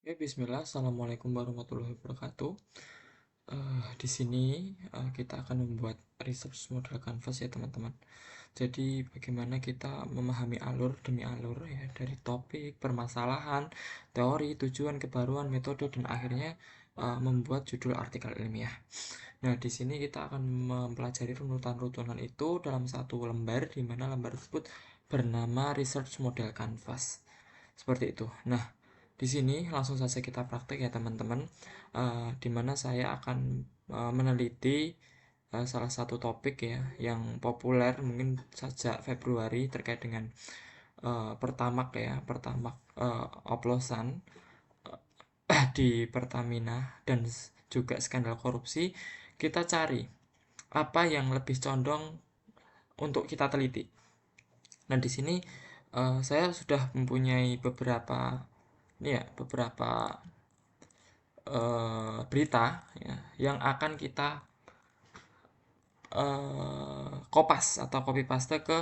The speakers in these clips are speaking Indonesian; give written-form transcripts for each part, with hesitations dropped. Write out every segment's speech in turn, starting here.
Oke, Bismillah. Assalamualaikum warahmatullahi wabarakatuh. Di sini kita akan membuat research model canvas ya teman-teman. Jadi bagaimana kita memahami alur demi alur ya dari topik, permasalahan, teori, tujuan, kebaruan, metode, dan akhirnya membuat judul artikel ilmiah. Nah, di sini kita akan mempelajari runutan-runutan itu dalam satu lembar, di mana lembar tersebut bernama research model canvas. Seperti itu. Nah, di sini langsung saja kita praktek ya teman-teman, di mana saya akan meneliti salah satu topik ya yang populer mungkin sejak Februari terkait dengan Pertamax ya, Pertamax oplosan di Pertamina dan juga skandal korupsi. Kita cari apa yang lebih condong untuk kita teliti. Nah, di sini saya sudah mempunyai beberapa berita ya, yang akan kita kopas atau copy paste ke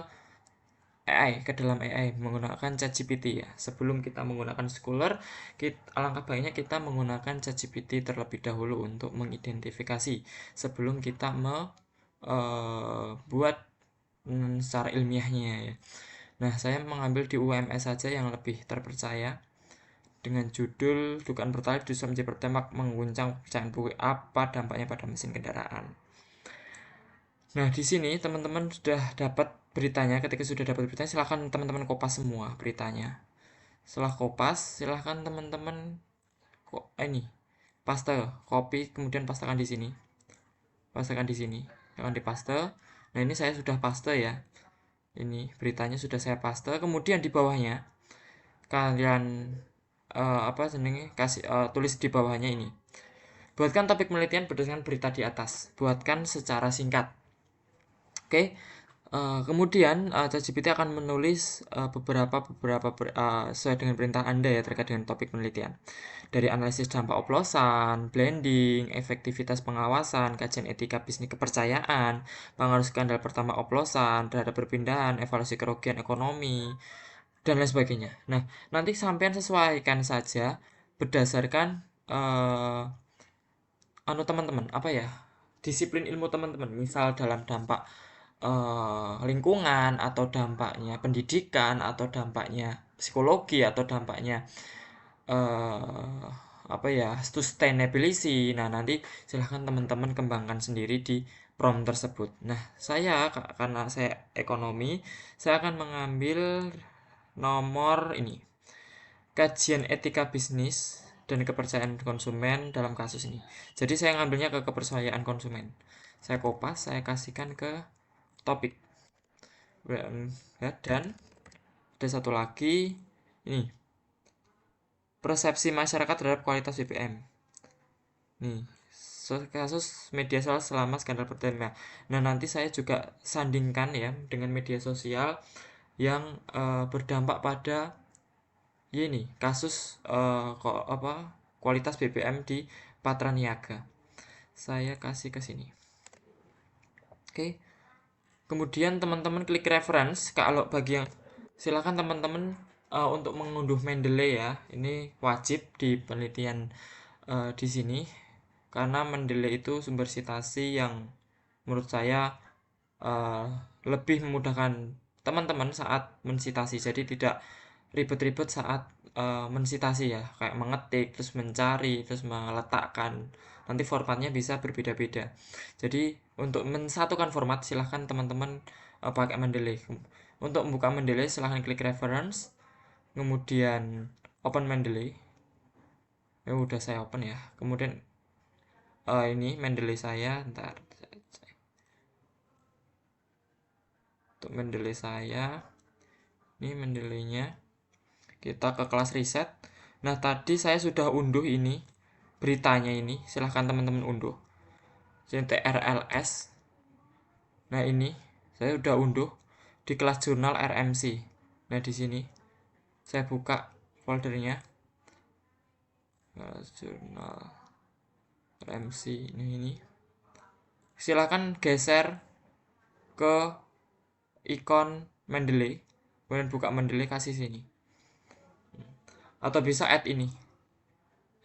AI, ke dalam AI menggunakan ChatGPT ya. Sebelum kita menggunakan Scholar, alangkah baiknya kita menggunakan ChatGPT terlebih dahulu untuk mengidentifikasi sebelum kita buat secara ilmiahnya ya. Nah, saya mengambil di UMS saja yang lebih terpercaya dengan judul dugaan bertalip di menjadi Pertamax mengguncang pecahan buku, apa dampaknya pada mesin kendaraan. Nah, di sini teman-teman sudah dapat beritanya. Ketika sudah dapat beritanya, silahkan teman-teman kopas semua beritanya. Setelah kopas, silahkan teman-teman ini paste, copy, kemudian pastekan di sini. Pastekan di sini. Akan dipaste. Nah, ini saya sudah paste ya. Ini beritanya sudah saya paste. Kemudian di bawahnya kalian kasih tulis di bawahnya ini. Buatkan topik penelitian berdasarkan berita di atas. Buatkan secara singkat. Oke. Kemudian ChatGPT akan menulis beberapa sesuai dengan perintah Anda ya terkait dengan topik penelitian. Dari analisis dampak oplosan, blending, efektivitas pengawasan, kajian etika bisnis kepercayaan, pengaruh skandal pertama oplosan terhadap perpindahan, evaluasi kerugian ekonomi, dan lain sebagainya. Nah, nanti sampean sesuaikan saja berdasarkan teman-teman apa ya, disiplin ilmu teman-teman. Misal dalam dampak lingkungan, atau dampaknya pendidikan, atau dampaknya psikologi, atau dampaknya sustainability. Nah, nanti silahkan teman-teman kembangkan sendiri di prompt tersebut. Nah, karena saya ekonomi, saya akan mengambil nomor ini, kajian etika bisnis dan kepercayaan konsumen dalam kasus ini. Jadi saya ngambilnya ke kepercayaan konsumen. Saya kopas, saya kasihkan ke topik. Dan ada satu lagi ini, persepsi masyarakat terhadap kualitas BBM. Nih, kasus media sosial selama skandal Pertamina. Nah, nanti saya juga sandingkan ya dengan media sosial yang berdampak pada ini kasus kualitas BBM di Patraniaga. Saya kasih ke sini. Oke. Kemudian teman-teman klik reference. Kalau bagi yang silakan teman-teman untuk mengunduh Mendeley ya. Ini wajib di penelitian di sini karena Mendeley itu sumber sitasi yang menurut saya lebih memudahkan teman-teman saat mensitasi. Jadi tidak ribet-ribet saat mensitasi ya, kayak mengetik terus mencari terus meletakkan, nanti formatnya bisa berbeda-beda. Jadi untuk mensatukan format silahkan teman-teman pakai Mendeley. Untuk membuka Mendeley silahkan klik reference, kemudian open Mendeley. Ya udah saya open ya. Kemudian ini Mendeley saya, ntar untuk Mendeley saya, ini Mendeley-nya. Kita ke kelas riset. Nah, tadi saya sudah unduh ini beritanya ini, silahkan teman-teman unduh. CTRLS. Nah, ini saya sudah unduh di kelas jurnal RMC. Nah, di sini saya buka foldernya. Jurnal RMC ini. Silahkan geser ke ikon Mendeley. Kemudian buka Mendeley, kasih sini. Atau bisa add ini.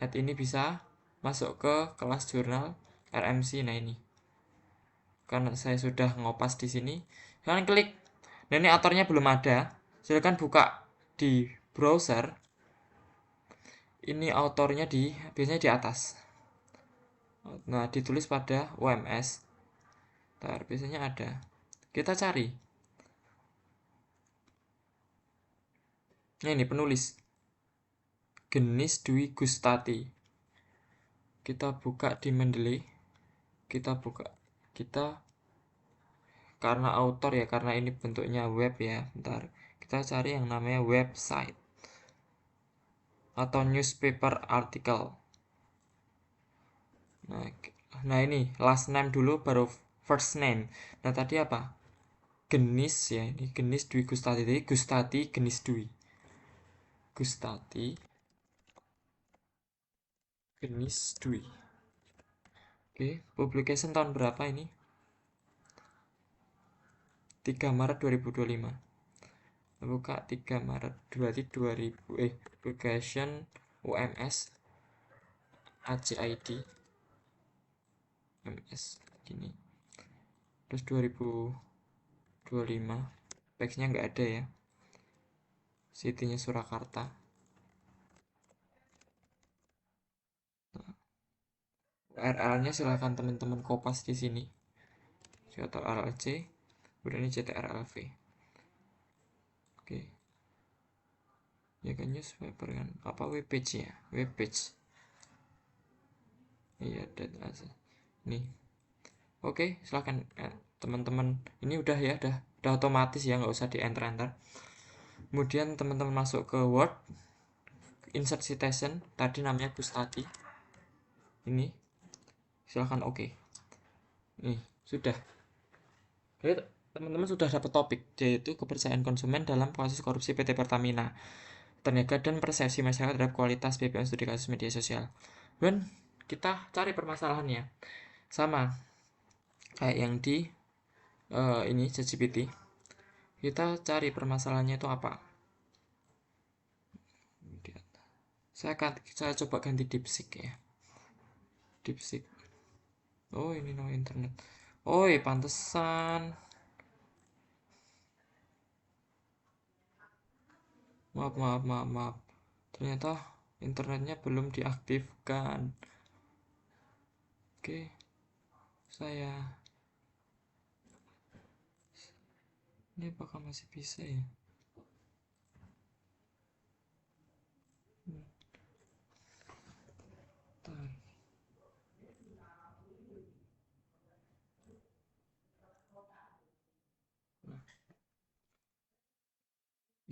head ini bisa masuk ke kelas jurnal RMC. Nah ini karena saya sudah ngopas di sini, kalian klik. Nah ini autornya belum ada, silakan buka di browser. Ini autornya biasanya di atas. Nah ditulis pada UMS. Biasanya ada. Kita cari. Nah ini penulis Genis Dwi Gustati. Kita buka di Mendeley. Kita karena author ya, karena ini bentuknya web ya. Bentar, kita cari yang namanya website atau newspaper article. Nah ini last name dulu baru first name. Nah tadi apa? Genis ya, ini Genis Dwi Gustati. Jadi Gustati Genis Dwi. Gustati Genis Dwi. Oke, publication tahun berapa ini? 3 Maret 2025. Buka 3 Maret, berarti 2000 publication UMS ACID MS gini. Terus 2025. Backsnya nggak ada ya. City-nya Surakarta. URL-nya silahkan teman-teman kopas di sini. Atau RLC, kemudian ini CTRLV. Oke. Ya kan newspaper kan. Apa webpage ya? Webpage. Iya, dan aja. Nih. Oke, silahkan teman-teman. Ini udah ya, udah otomatis ya, nggak usah di enter. Kemudian teman-teman masuk ke Word, insert citation, tadi namanya Gustati. Ini, silahkan oke. Nih, sudah. Jadi teman-teman sudah dapat topik, yaitu kepercayaan konsumen dalam kasus korupsi PT Pertamina, tenaga dan persepsi masyarakat terhadap kualitas BBM studi kasus media sosial. Dan kita cari permasalahannya, sama kayak yang di ini ChatGPT. Kita cari permasalahannya itu apa. Saya coba ganti DeepSeek ya. DeepSeek. Oh ini no internet. Oh iya pantesan. Maaf. Ternyata internetnya belum diaktifkan. Oke. Ini apakah masih bisa ya?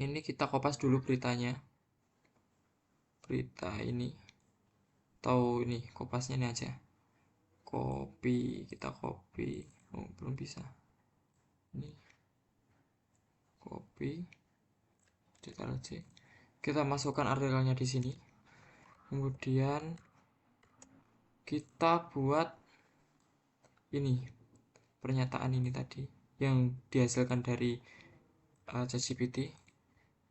Ini kita kopas dulu beritanya. Berita ini. Tahu ini kopasnya ini aja. Kita copy. Oh, belum bisa. Ini. Copy. CTRL-C. Kita masukkan artikelnya di sini. Kemudian kita buat ini pernyataan ini tadi yang dihasilkan dari ChatGPT.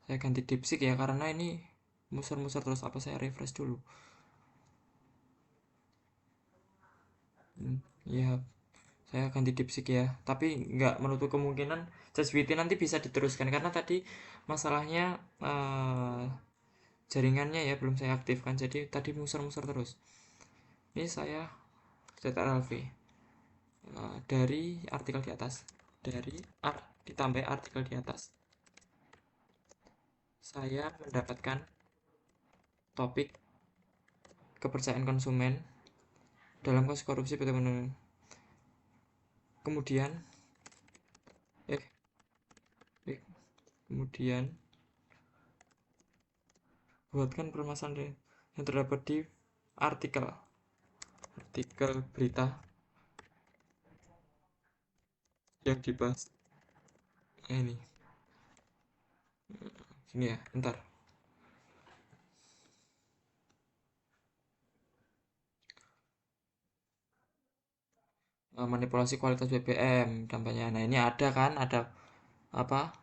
Saya ganti DeepSeek ya karena ini muser-muser terus. Apa saya refresh dulu? Ya, saya ganti DeepSeek ya. Tapi nggak menutup kemungkinan ChatGPT nanti bisa diteruskan karena tadi masalahnya jaringannya ya belum saya aktifkan. Jadi tadi muser-muser terus. Ini saya CTRL-V dari artikel di atas. Ditambah artikel di atas. Saya mendapatkan topik kepercayaan konsumen dalam kasus korupsi PT Pertamina. Kemudian buatkan permasalahan yang terdapat di artikel berita yang dibahas. Ini sini ya, bentar. Manipulasi kualitas BBM dampaknya. Nah ini ada kan, ada apa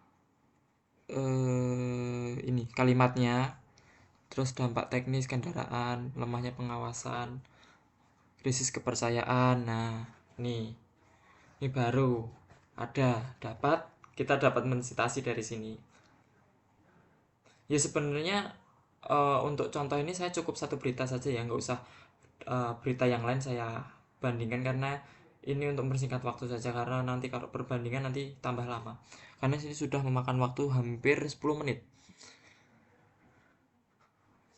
ini kalimatnya. terus dampak teknis kendaraan, lemahnya pengawasan, krisis kepercayaan. Nah, ini baru dapat kita dapat mensitasi dari sini. Ya sebenarnya untuk contoh ini saya cukup satu berita saja ya, nggak usah berita yang lain saya bandingkan, karena ini untuk mempersingkat waktu saja, karena nanti kalau perbandingan nanti tambah lama, karena sini sudah memakan waktu hampir 10 menit.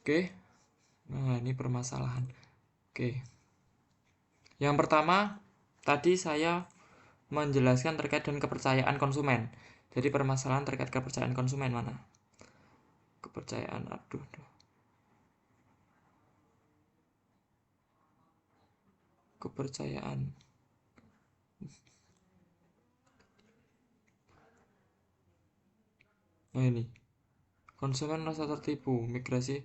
Oke, nah ini permasalahan. Oke, yang pertama tadi saya menjelaskan terkait dengan kepercayaan konsumen. Jadi permasalahan terkait kepercayaan konsumen mana? Kepercayaan, aduh. Kepercayaan. Nah ini, konsumen merasa tertipu, migrasi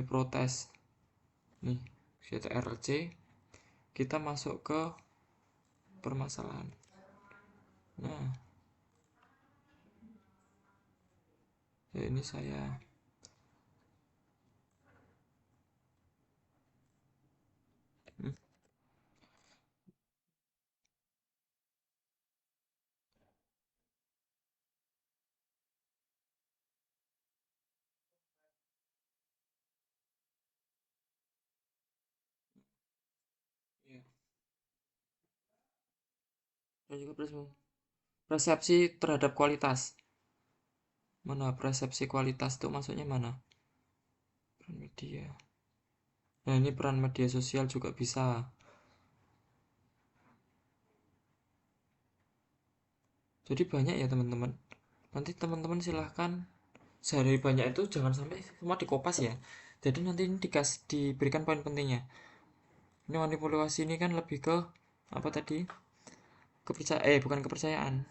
protes. Nih, CTRL-C, kita masuk ke permasalahan. Nah, ya ini saya hmm, ya. Dan juga persepsi terhadap kualitas. Mana persepsi kualitas itu maksudnya mana? Peran media. Nah, ini peran media sosial juga bisa. Jadi banyak ya teman-teman. Nanti teman-teman silahkan sehari banyak itu jangan sampai semua dikopas ya. Jadi nanti ini diberikan poin pentingnya. Ini manipulasi ini kan lebih ke apa tadi? Bukan kepercayaan.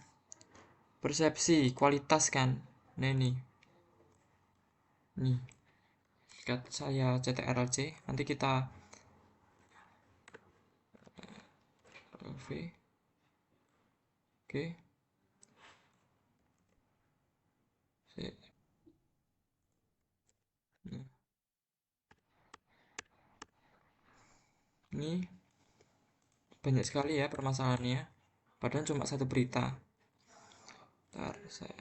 Persepsi kualitas kan. Nah ini. Nih, saya CTRL-C, nanti kita V. Oke. Nah, ini banyak sekali ya permasalahannya. Padahal cuma satu berita. Ntar saya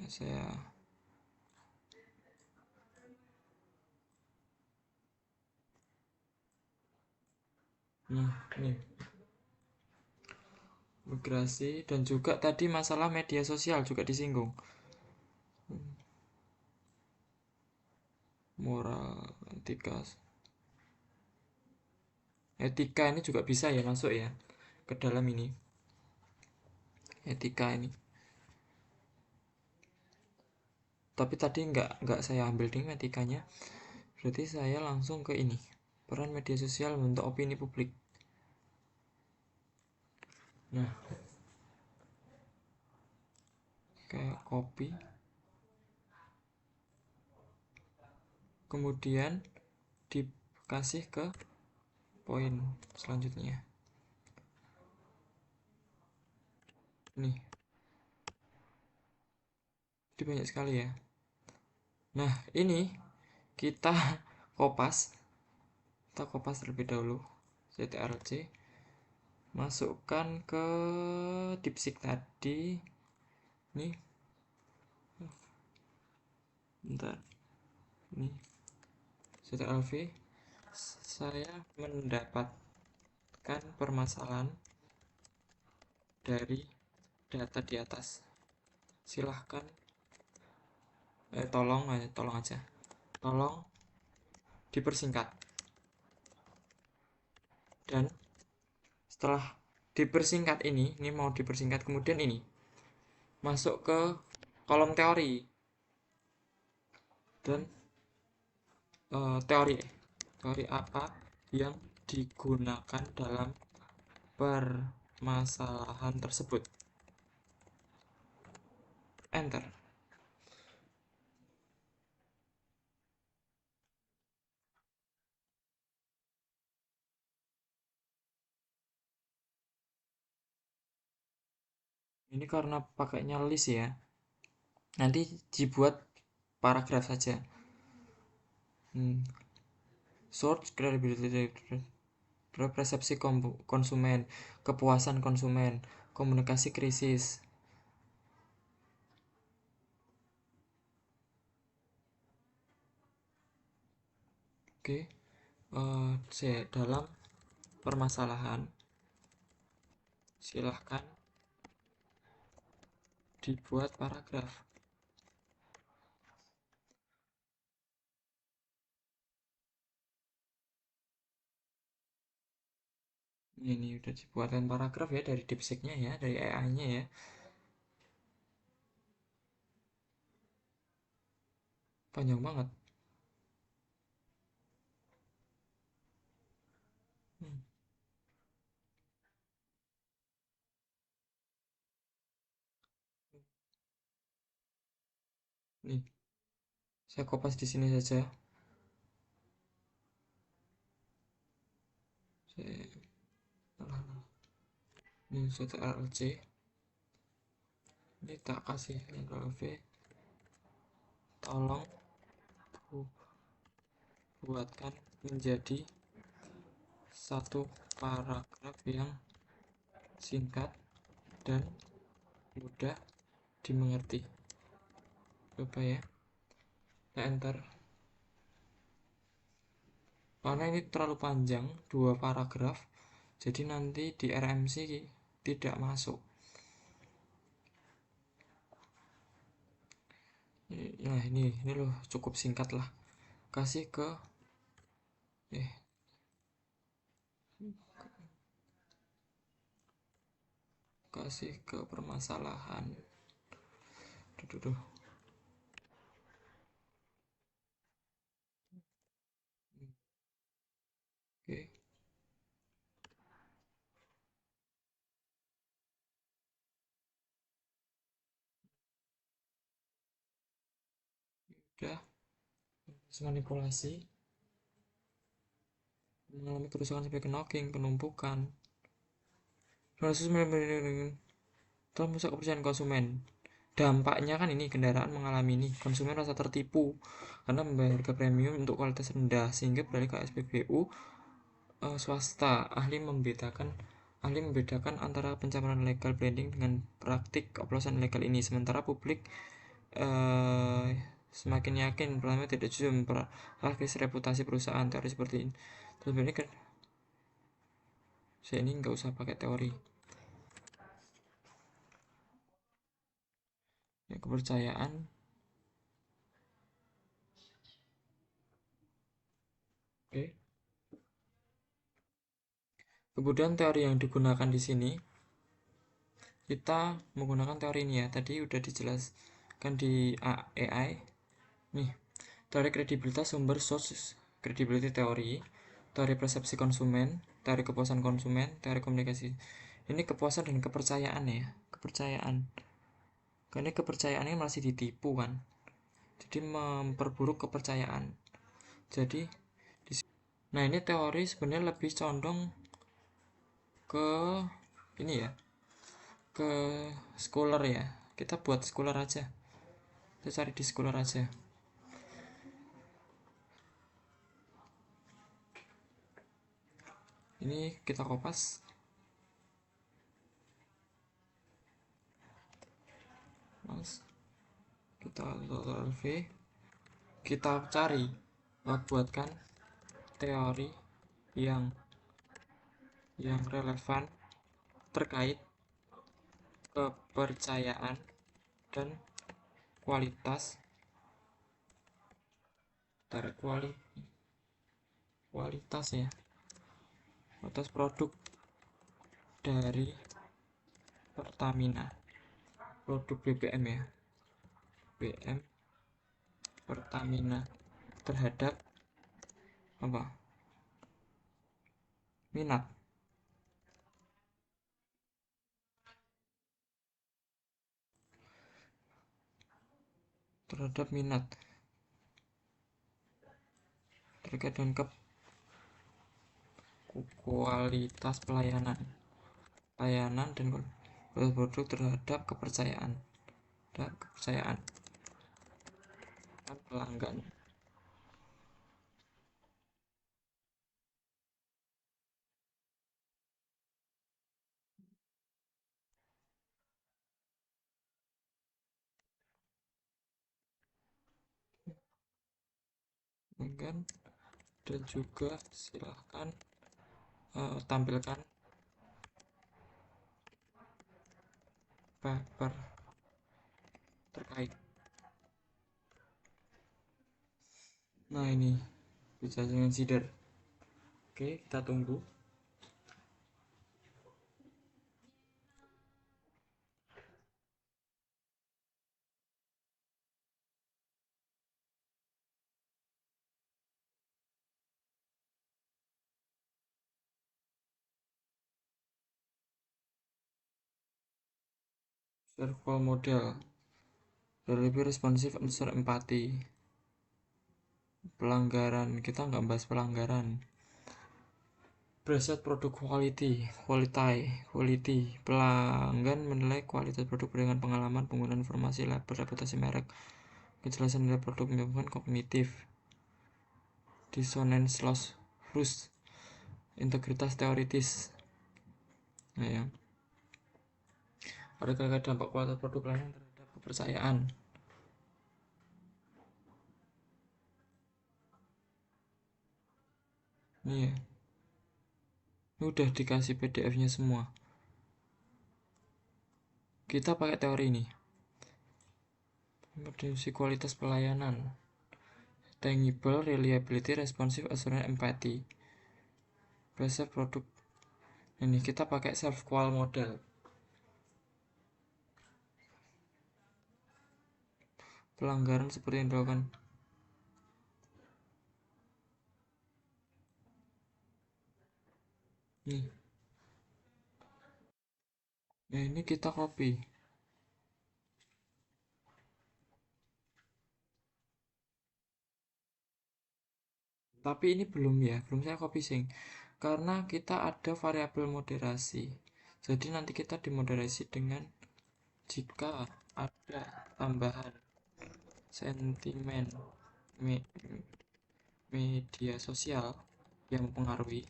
nih migrasi, dan juga tadi masalah media sosial juga disinggung. Moral, etika ini juga bisa ya masuk ya ke dalam ini. Etika ini. Tapi tadi nggak saya ambil nih etikanya. Berarti saya langsung ke ini. Peran media sosial untuk opini publik. Nah, kayak copy, kemudian dikasih ke poin selanjutnya. Nih, jadi banyak sekali ya. Nah, ini kita kopas terlebih dahulu. CTRL-C, masukkan ke DeepSeek tadi. Nih, bentar. Nih, CTRL-V. Saya mendapatkan permasalahan dari data di atas. Silahkan, tolong aja. Tolong dipersingkat. Dan setelah dipersingkat ini mau dipersingkat, kemudian ini masuk ke kolom teori dan teori apa yang digunakan dalam permasalahan tersebut. Enter. Ini karena pakainya list ya, nanti dibuat paragraf saja. Source credibility, persepsi konsumen, kepuasan konsumen, komunikasi krisis. Oke, dalam permasalahan silahkan dibuat paragraf. Ini udah dibuatkan paragraf ya dari DeepSeek-nya ya, dari AI-nya ya. Panjang banget. Hmm. Nih, saya kopas di sini saja. Saya, ini sudah RLC. Ini tak kasih LV. Tolong buatkan menjadi satu paragraf yang singkat dan mudah dimengerti. Coba ya, saya enter. Karena ini terlalu panjang, 2 paragraf, jadi nanti di RMC tidak masuk. Nah ini loh, cukup singkat lah. Kasih ke kasih ke permasalahan. Duh. Oke, udah. Manipulasi mengalami kerusakan sampai ke knocking, penumpukan. Proses telah merusak kepercayaan konsumen. Dampaknya kan ini kendaraan mengalami ini, konsumen rasa tertipu karena membayar harga premium untuk kualitas rendah sehingga beralih ke SPBU swasta. Ahli membedakan antara pencemaran legal branding dengan praktik oplosan ilegal ini, sementara publik semakin yakin pertama tidak jujur memperhakis reputasi perusahaan. Teori seperti ini terus ini kan saya ini nggak usah pakai teori ya, kepercayaan. Oke, kemudian teori yang digunakan di sini kita menggunakan teori ini ya, tadi udah dijelaskan di AI nih. Teori kredibilitas sumber source credibility teori, teori persepsi konsumen, teori kepuasan konsumen, teori komunikasi. Ini kepuasan dan kepercayaan ya, kepercayaan. Karena kepercayaan ini masih ditipu kan, jadi memperburuk kepercayaan. Jadi nah ini teori sebenarnya lebih condong ke ini ya, ke scholar ya. Kita buat scholar aja, kita cari di scholar aja. Ini kita kopas, mas, kita v, kita cari, buatkan teori yang relevan terkait kepercayaan dan kualitas dari kualitas ya, kualitas produk dari Pertamina, produk BBM ya, BM Pertamina terhadap apa, minat, terhadap minat terkait dengan kualitas pelayanan dan produk terhadap kepercayaan dan kepercayaan pelanggan. kan, dan juga silahkan tampilkan paper terkait. Nah, ini bisa dengan consider. Oke, kita tunggu. Servo model lebih responsif, unsur empati. Pelanggaran, kita nggak bahas pelanggaran. Preset produk quality. Pelanggan menilai kualitas produk dengan pengalaman penggunaan informasi label, reputasi merek, kejelasan nilai produk, menyebabkan kognitif, dissonance loss, integritas teoritis. Nah, ya. Ada dampak kualitas produk lain terhadap kepercayaan. Nih ya, ini udah dikasih PDF-nya semua. Kita pakai teori ini. Prediksi kualitas pelayanan. Tangible, reliability, responsive, assurance, empathy. Base produk. Ini kita pakai self qual model. Pelanggaran seperti yang dilakukan. Nih. Nah, ini kita copy. Tapi ini belum ya, belum saya copy sing. Karena kita ada variabel moderasi. Jadi nanti kita dimoderasi dengan jika ada tambahan sentimen me media sosial yang mempengaruhi,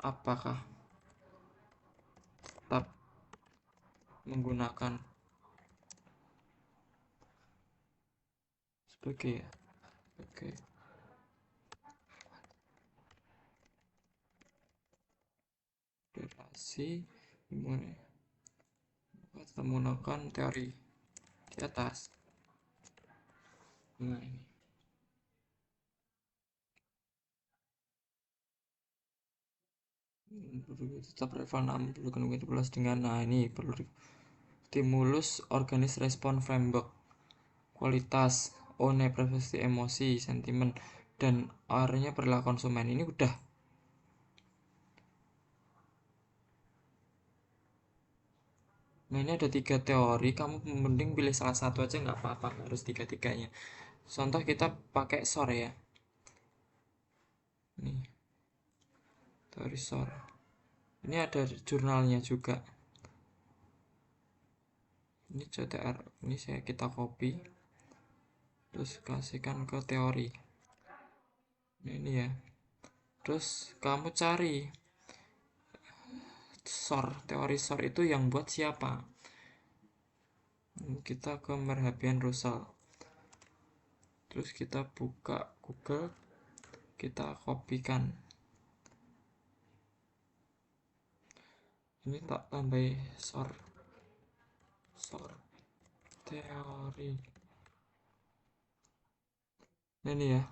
apakah tetap menggunakan sebagai moderasi menggunakan teori di atas. Nah, ini perlu tetap relevan 6 dengan, nah ini perlu stimulus organis respon framework, kualitas, one, privasi, emosi, sentimen, dan akhirnya perilaku konsumen. Ini udah. Nah, ini ada 3 teori, kamu mending pilih salah satu aja, nggak apa-apa, nggak harus tiga-tiganya. Contoh kita pakai SOR ya. Nih, teori SOR. Ini ada jurnalnya juga. Ini CTR, ini kita copy, terus kasihkan ke teori. Nah, ini ya. Terus kamu cari SOR, teori SOR itu yang buat siapa? Kita ke Merhabian Russell. Terus kita buka Google, kita kopikan. Ini tak tambah SOR teori. Nah, ini ya.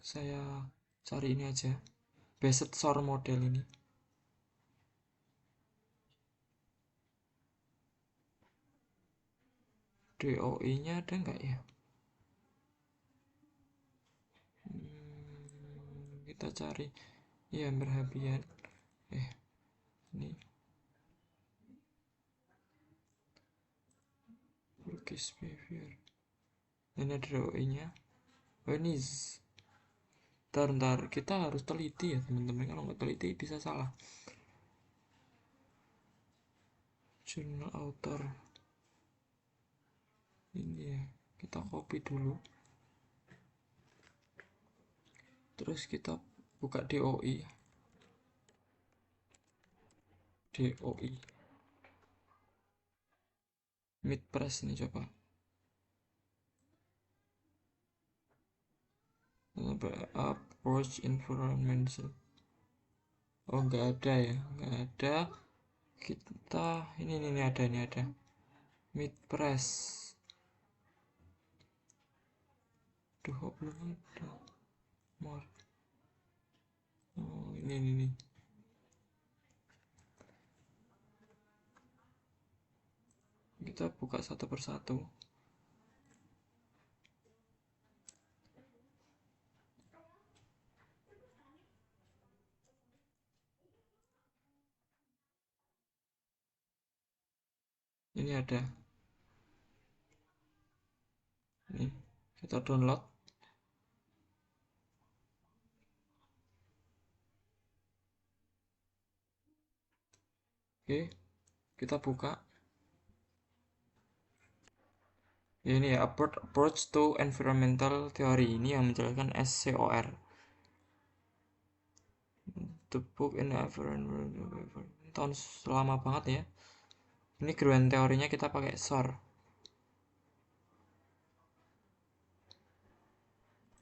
Saya cari ini aja. Based SOR model ini. DOI-nya ada nggak ya? Kita cari. Ya, Merhabian. Ini Lukis behavior. Ini ada DOI-nya. Oh, ini ntar kita harus teliti ya teman-teman, kalau nggak teliti bisa salah. Jurnal author ini ya, kita copy dulu, terus kita buka DOI. DOI mid press nih coba. Approach environment. Oh nggak ada ya, nggak ada. Kita ini ada, ini ada mid press. Duh, kok belum ada. More. Oh, ini. Kita buka satu persatu. Ini ada. Nih, kita download. Oke, kita buka. Ya, ini ya, approach to environmental theory. Ini yang menjelaskan SCOR. The book in environmental tahun lama banget ya. Ini ground teorinya kita pakai SOR.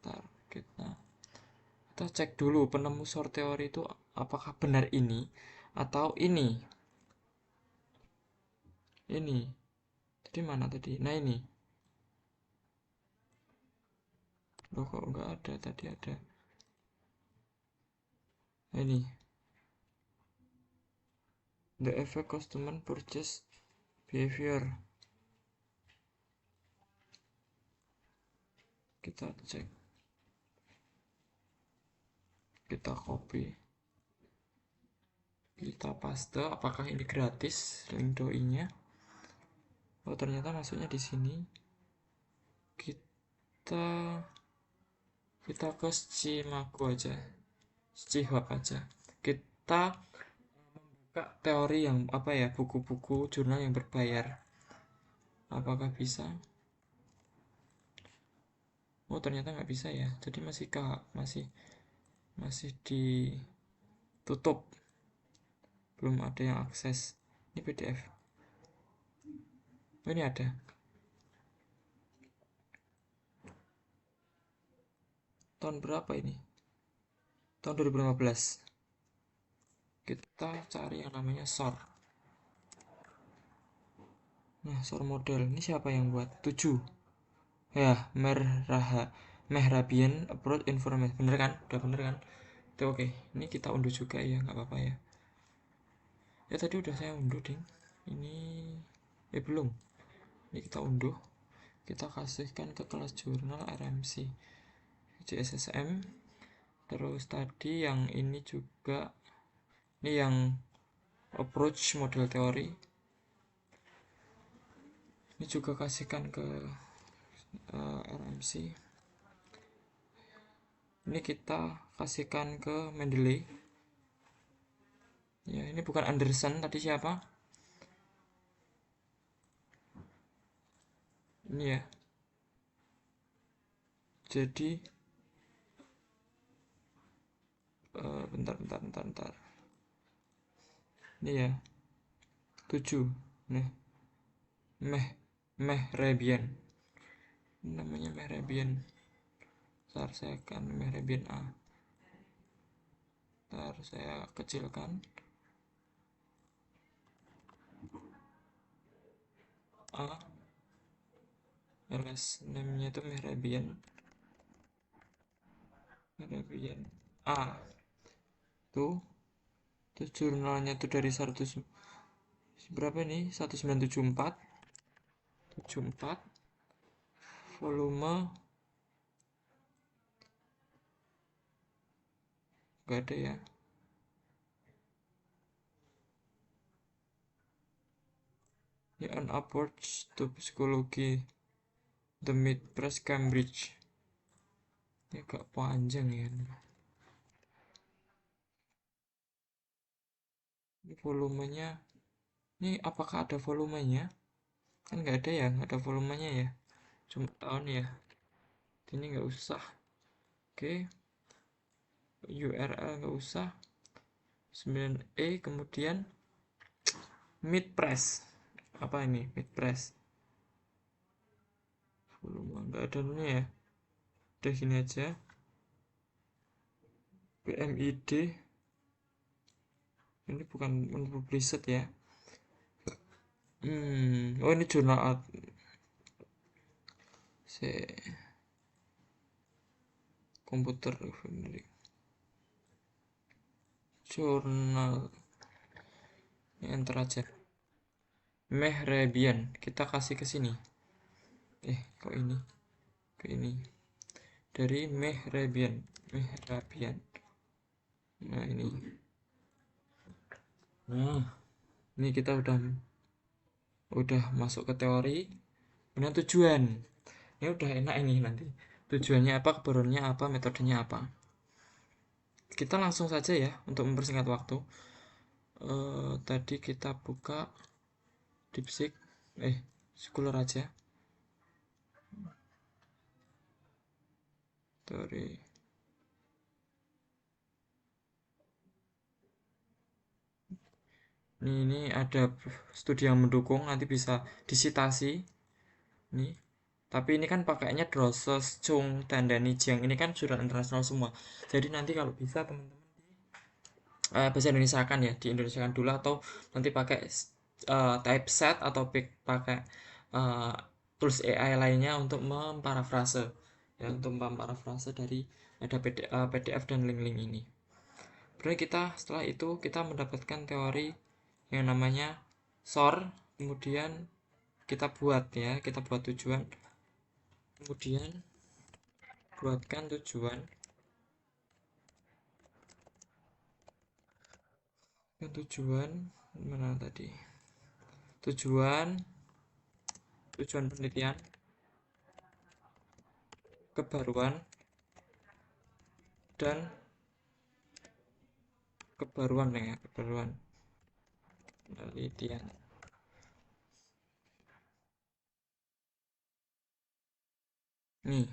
Ntar kita cek dulu penemu SOR teori itu apakah benar ini atau ini. Ini. Tadi mana tadi? Nah ini. Loh kok nggak ada? Tadi ada. Nah, ini. The effect customer purchase behavior. Kita cek. Kita copy. Kita paste. Apakah ini gratis? Link doi-nya. Oh ternyata masuknya di sini. Kita ke Scimago aja, Scihub aja. Kita buka teori yang apa ya, buku-buku jurnal yang berbayar. Apakah bisa? Oh ternyata nggak bisa ya. Jadi masih ditutup. Belum ada yang akses. Ini PDF. Oh ini ada. Tahun berapa ini? Tahun 2015. Kita cari yang namanya SOR. Nah, SOR model. Ini siapa yang buat? 7. Ya, Mehrabian Approach Information. Bener kan? Udah bener kan? Itu oke. Ini kita unduh juga ya, nggak apa-apa ya. Ya tadi udah saya unduh, ding. Ini belum. Ini kita unduh. Kita kasihkan ke kelas jurnal RMC JSSM. Terus tadi yang ini juga, ini yang approach model teori. Ini juga kasihkan ke RMC. Ini kita kasihkan ke Mendeley. Ya, ini bukan Anderson, tadi siapa? Ini ya. Jadi bentar. Ini ya. 7. Nih. Mehrabian. Ini namanya Mehrabian. Ntar saya akan Mehrabian A. Ntar saya kecilkan. A. ls namanya itu Mehrabian A. Tuh jurnalnya tuh dari 100 berapa nih, 1974 volume gak ada ya. Ini An Approach to Psychology, The Mid Press Cambridge. Ini agak panjang ya. Ini volumenya. Ini apakah ada volumenya? Kan nggak ada ya, nggak ada volumenya ya. Cuma tahun ya. Ini nggak usah. Oke. URL nggak usah. 9E kemudian Mid press. Apa ini mid press? Belum, nggak ada dulunya ya. Udah gini aja. PMID. Ini bukan unpublished ya. Oh ini jurnal art. Komputer jurnal. Ini enter aja. Mehrebian. Kita kasih ke sini. Kok ini? Ke ini. Dari Mehrebian. Mehrabian. Nah, ini. Nah, ini kita udah masuk ke teori. Kemudian tujuan. Ini udah enak ini nanti. Tujuannya apa, kebaruannya apa, metodenya apa. Kita langsung saja ya untuk mempersingkat waktu. Tadi kita buka DeepSeek. Scholar aja. Teori. Ini ada studi yang mendukung, nanti bisa disitasi. Nih. Tapi ini kan pakainya Drosos, Chung, Dandani, Jiang. Ini kan jurnal internasional semua. Jadi nanti kalau bisa teman-teman bahasa Indonesia kan ya, di Indonesia kan dulu atau nanti pakai typeset atau pakai uh, tools AI lainnya untuk memparafrase ya, untuk memparafrase dari ada PDF dan link-link ini. Berarti kita setelah itu kita mendapatkan teori yang namanya SOR, kemudian kita buat ya, kita buat tujuan, kemudian buatkan tujuan, mana tadi, tujuan penelitian, kebaruan, dan kebaruan penelitian. Nih,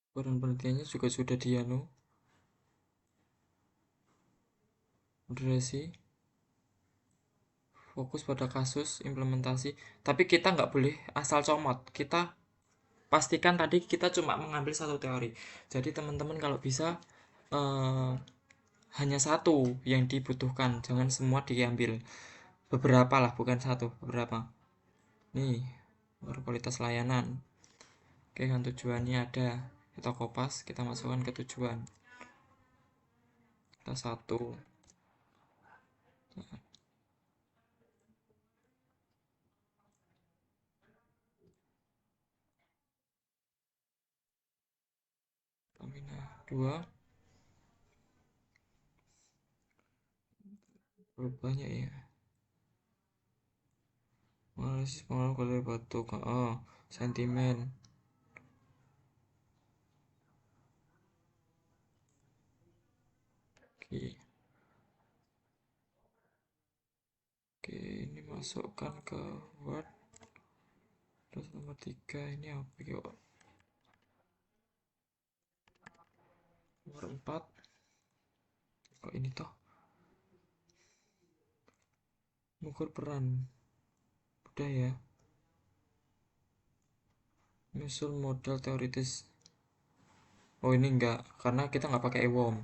kebaruan penelitiannya juga sudah durasi, fokus pada kasus, implementasi. Tapi kita nggak boleh asal comot. Kita pastikan tadi kita cuma mengambil satu teori. Jadi teman-teman kalau bisa eh, hanya satu yang dibutuhkan, jangan semua diambil. Beberapa lah, bukan satu, beberapa. Nih, kualitas layanan. Oke, kan tujuannya ada. Kita kopas, kita masukkan ke tujuan. Kita satu. Stamina 2. Banyak ya. Analisis pengaruh dari batu. Sentimen. Oke. Oke, ini masukkan ke Word. Terus nomor 3 ini apa yuk? Nomor 4. Kok ini toh? Mengukur peran. Udah ya. Nyusul model teoritis. Oh ini enggak, karena kita nggak pakai EWOM.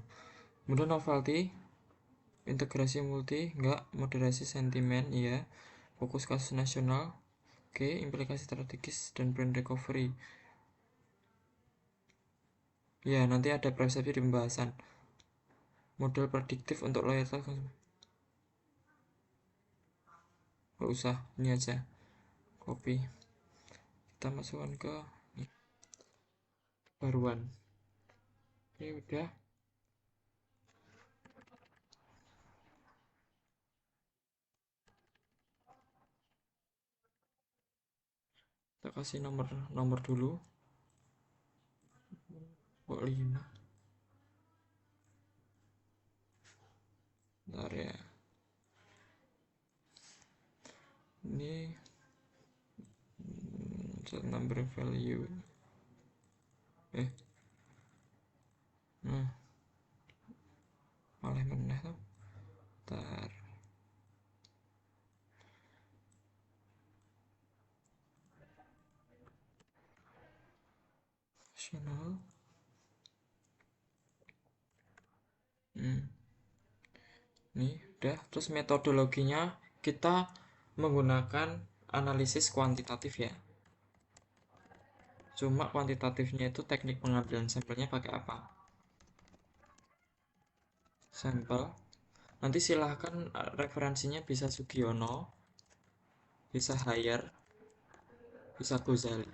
Kemudian novelty, integrasi multi, enggak, moderasi sentimen, iya. Fokus kasus nasional, oke, implikasi strategis dan brand recovery. Ya, nanti ada persepsi di pembahasan. Model prediktif untuk loyalitas. Nggak usah, ini aja. Copy. Kita masukkan ke baruan. Ini udah. Kita kasih nomor dulu. Kok 5? Bentar ya. Ini set number value. Nah, malah meneh tuh. Ntar channel. Nih, udah. Terus metodologinya kita menggunakan analisis kuantitatif ya. Cuma kuantitatifnya itu teknik pengambilan sampelnya pakai apa? Sampel. Nanti silahkan referensinya bisa Sugiono, bisa Haier, bisa Ghazali.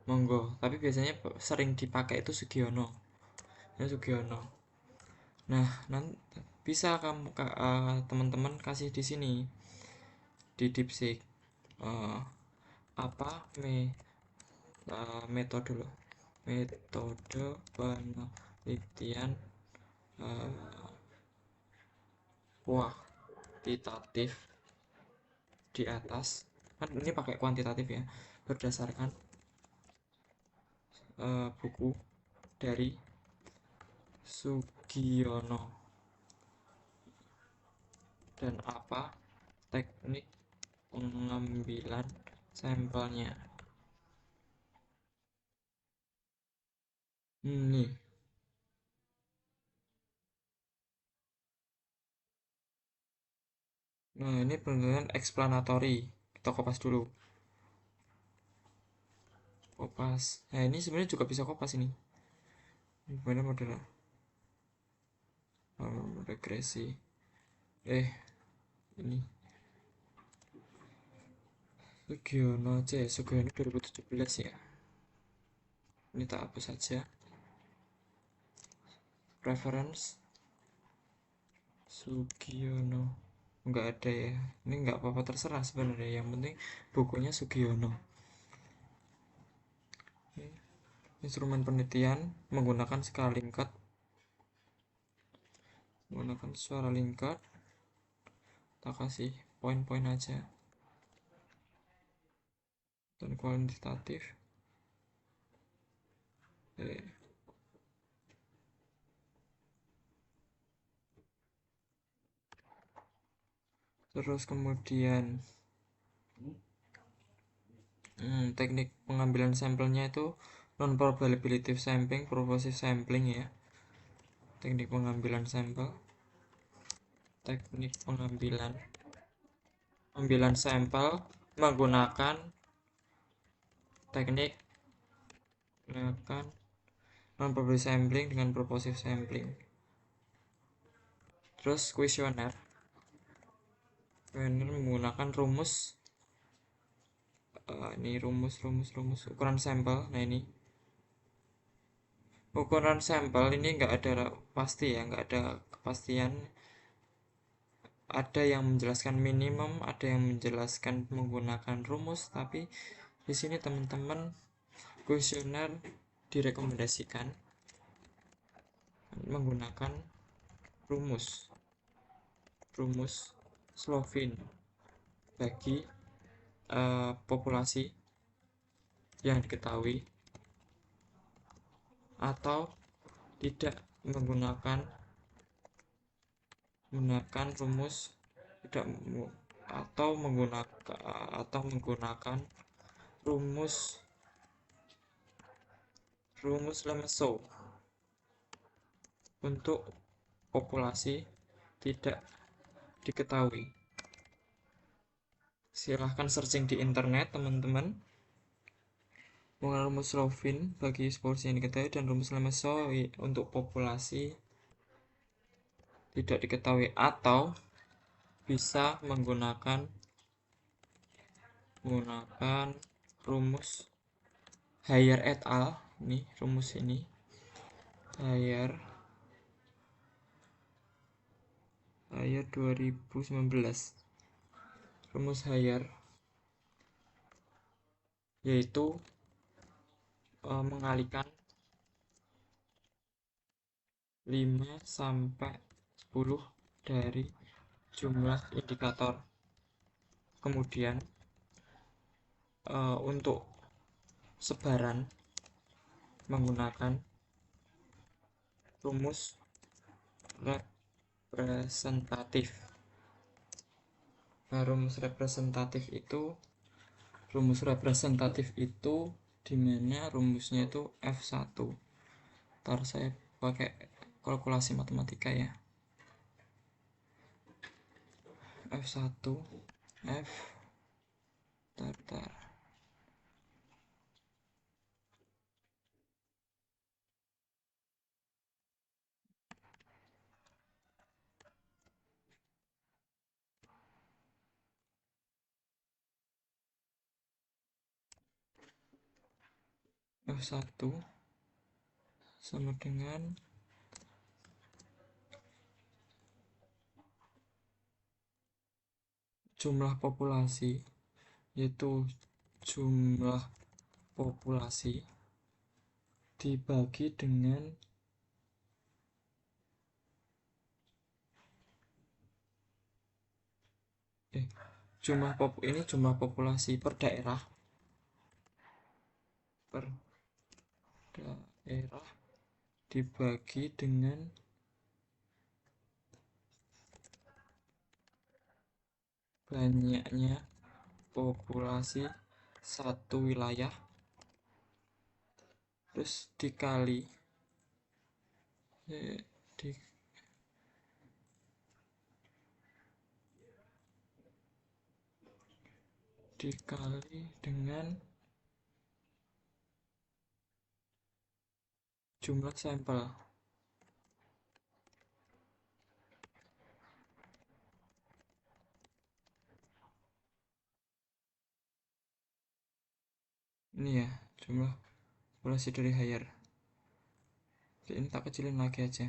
Monggo, tapi biasanya sering dipakai itu Sugiono. Ya Sugiono. Nah, nanti bisa kamu teman-teman kasih di sini di DeepSeek apa metode penelitian kuantitatif di atas, kan ini pakai kuantitatif ya, berdasarkan buku dari Sugiono dan apa teknik pengambilan sampelnya. Nih, nah ini penelitian explanatory. Kita kopas dulu. Kopas. Nah ini sebenarnya juga bisa kopas ini. Gimana modelnya? Regresi. Ini Sugiono aja ya. Sugiono 2017 ya. Ini tak hapus saja. Reference Sugiono. Nggak ada ya. Ini nggak apa-apa, terserah sebenarnya. Yang penting bukunya Sugiono. Instrumen penelitian menggunakan skala Likert. Menggunakan suara Likert. Kita kasih poin-poin aja. Dan kuantitatif. Terus kemudian teknik pengambilan sampelnya itu non probability sampling, purposive sampling ya. Teknik pengambilan sampel, teknik pengambilan sampel menggunakan teknik menggunakan non probability sampling dengan purposive sampling. Terus kuesioner menggunakan rumus ini rumus ukuran sampel. Nah ini ukuran sampel ini nggak ada pasti ya, nggak ada kepastian. Ada yang menjelaskan minimum, ada yang menjelaskan menggunakan rumus, tapi di sini teman-teman kuesioner direkomendasikan menggunakan rumus Slovin bagi populasi yang diketahui, atau tidak menggunakan rumus tidak atau menggunakan rumus Lemeso untuk populasi tidak diketahui. Silahkan searching di internet teman-teman mengenai rumus Slovin bagi populasi yang diketahui dan rumus Lemeso untuk populasi tidak diketahui, atau bisa menggunakan rumus Haier et al. Ini rumus ini Haier 2019. Rumus Haier yaitu mengalihkan 5 sampai 10 dari jumlah indikator. Kemudian untuk sebaran menggunakan rumus representatif. Nah, rumus representatif itu dimana rumusnya itu F1. Ntar saya pakai kalkulasi matematika ya. F1 F tar F1 sama dengan jumlah populasi, yaitu jumlah populasi dibagi dengan jumlah populasi per daerah dibagi dengan banyaknya populasi satu wilayah, terus dikali di, dikali dengan jumlah sampel. Ini ya jumlah populasi dari hire. Ini tak kecilin lagi aja.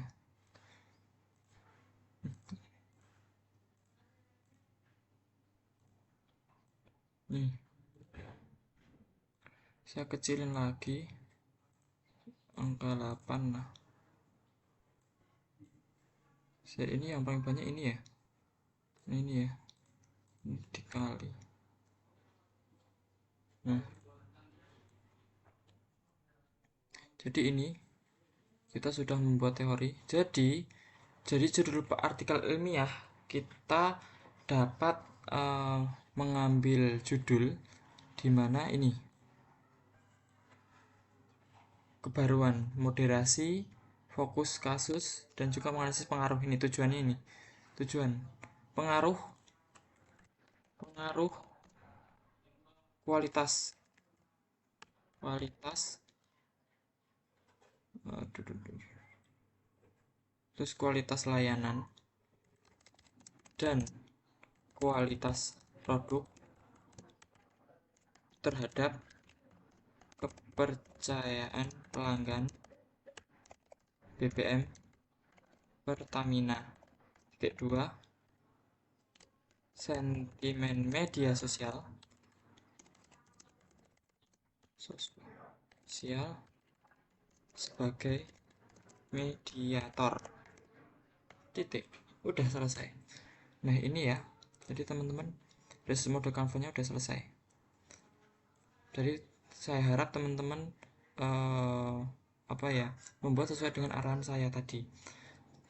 Nih, saya kecilin lagi angka 8 lah. Ini yang paling banyak ini ya. Ini ya. Ini dikali. Nah, jadi ini kita sudah membuat teori. Jadi judul artikel ilmiah kita dapat mengambil judul di mana ini kebaruan, moderasi, fokus kasus, dan juga menganalisis pengaruh. Ini tujuannya, ini tujuan pengaruh kualitas terus kualitas layanan dan kualitas produk terhadap kepercayaan pelanggan BBM Pertamina. Titik 2, sentimen media sosial sebagai mediator. Titik. Udah selesai. Nah, ini ya. Jadi teman-teman, research model Canva-nya udah selesai. Jadi saya harap teman-teman membuat sesuai dengan arahan saya tadi,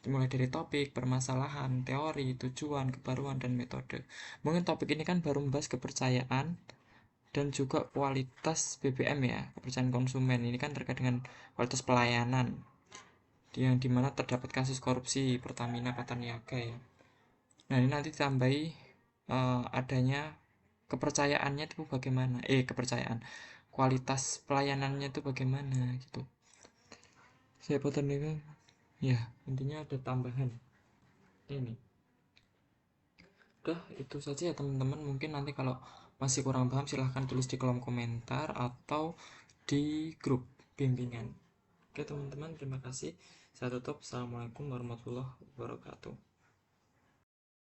mulai dari topik, permasalahan, teori, tujuan, kebaruan, dan metode. Mungkin topik ini kan baru membahas kepercayaan dan juga kualitas BBM ya, kepercayaan konsumen. Ini kan terkait dengan kualitas pelayanan yang dimana terdapat kasus korupsi Pertamina Patraniaga ya. Nah, ini nanti tambahi adanya kepercayaannya itu bagaimana, kualitas pelayanannya itu bagaimana gitu. Saya Patraniaga ya, intinya ada tambahan ini. Udah, itu saja ya teman-teman. Mungkin nanti kalau masih kurang paham silahkan tulis di kolom komentar atau di grup bimbingan. Oke teman-teman, terima kasih. Saya tutup. Assalamualaikum warahmatullahi wabarakatuh.